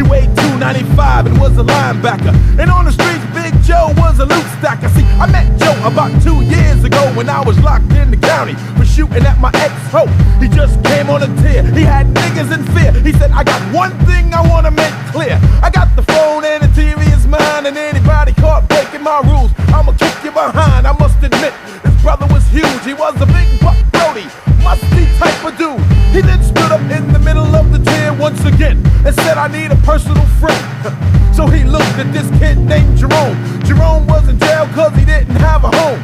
weighed 295 and was a linebacker. And on the streets, Big Joe was a loot stacker. See, I met Joe about 2 years ago when I was locked in the county for shooting at my ex-ho. He just came on a tear. He had niggas in fear. He said, I got one thing I wanna make clear. I got the phone and the TV is mine, and anybody caught breaking my rules, I'ma kick you behind. I must admit, his brother was huge. He was a big buck Brody, musty type of dude. He then stood up in the middle of the tier once again and said, I need a personal friend. So he looked at this kid named Jerome. Jerome was in jail cause he didn't have a home.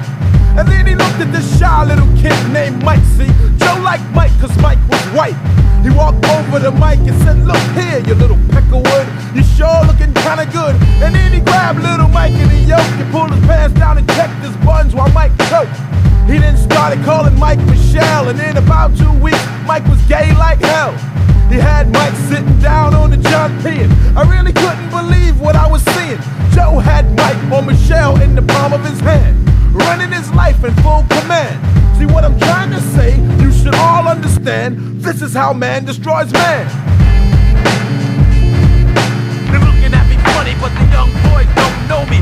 And then he looked at this shy little kid named Mike. See, Joe liked Mike cause Mike was white. He walked over to Mike and said, look here, you little peckerwood, you sure looking kinda good. And then he grabbed little Mike and he yoked and pulled his pants down and checked his buttons while Mike choked. He then started calling Mike Michelle, and in about 2 weeks, Mike was gay like hell. He had Mike sitting down on the John P. I really couldn't believe what I was seeing. Joe had Mike or Michelle in the palm of his hand, running his life in full command. See what I'm trying to say? You should all understand, this is how man destroys man. They're looking at me funny, but the young boys don't know me.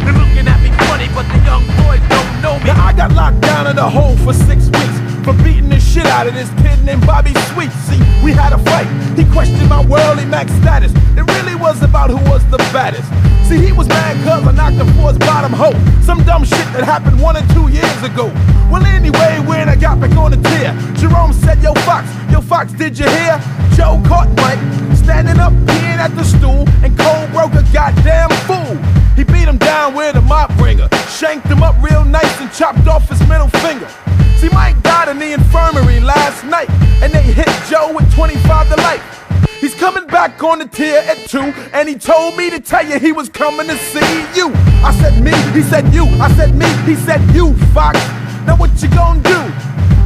They're looking at me funny, but the young boys don't know me. Now I got locked down in a hole for 6 weeks for beating the shit out of this kid named Bobby Sweet. See, we had a fight. He questioned my worldly max status. It really was about who was the baddest. See, he was mad cause I knocked him for his bottom hole. Some dumb shit that happened 1 or 2 years ago. Well, anyway, when I got back on the tier, Jerome said, yo Fox, did you hear? Joe caught Mike standing up peeing at the stool, and Cole broke a goddamn fool. He beat him down with a mop wringer, shanked him up real nice and chopped off his middle finger. See, Mike died in the infirmary last night, and they hit Joe with 25 to life. He's coming back on the tier at 2, and he told me to tell you he was coming to see you. I said me, he said you. I said me, he said you, Fox. Now what you gonna do?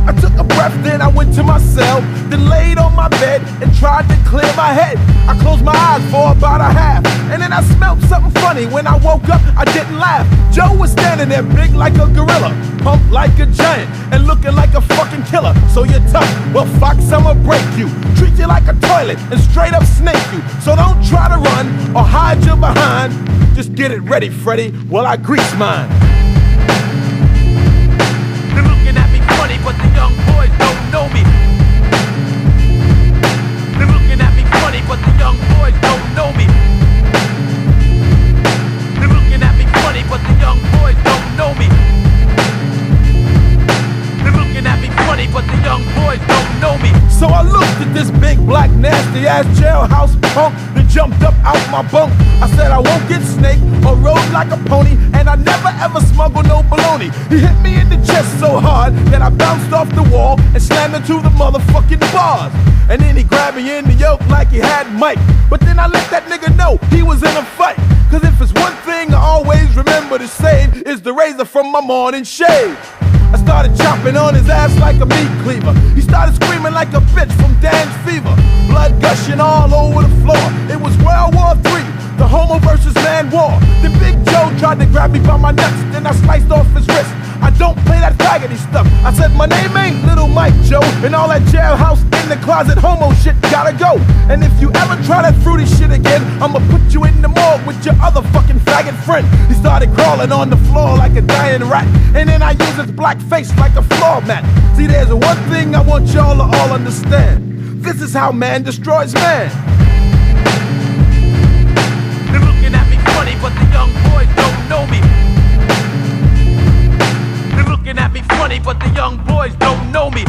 I took a breath, then I went to my cell, then laid on my bed and tried to clear my head. I closed my eyes for about a half, and then I smelled something funny. When I woke up, I didn't laugh. Joe was standing there big like a gorilla, pumped like a giant, and looking like a fucking killer. So you're tough, well Fox, I'ma break you, treat you like a toilet and straight up snake you. So don't try to run or hide your behind. Just get it ready, Freddy, while I grease mine. They're looking at me funny, but the young boys don't know me. They're looking at me funny, but the young boys don't know me. They're looking at me funny, but the young boys don't know me. They're looking at me funny, but the young boys don't know me. So I looked at this big black nasty ass jailhouse punk that jumped up out my bunk. I said I won't get snaked or rode like a pony, and I never ever smuggle no baloney. He hit me in the chest so hard that I bounced off the wall and slammed into the motherfucking bars. And then he grabbed me in the yoke like he had Mike. But then I let that nigga know he was in a fight. Cause if it's one thing I always remember to save, is the razor from my morning shave. I started chopping on his ass like a meat cleaver. He started screaming like a bitch from Dan's fever. Blood gushing all over the floor. It was World War III, the homo versus man war. Then Big Joe tried to grab me by my nuts, then I sliced off his wrist. I don't play that faggoty stuff. I said my name ain't Little Mike Joe, and all that jailhouse in the closet homo shit gotta go. And if you ever try that fruity shit again, I'ma put you in the morgue with your other fucking faggot friend. He started crawling on the floor like a dying rat, and then I used his black face like a floor mat. See, there's one thing I want y'all to all understand. This is how man destroys man. They're looking at me funny, but the young boys don't know me. They're looking at me funny, but the young boys don't know me.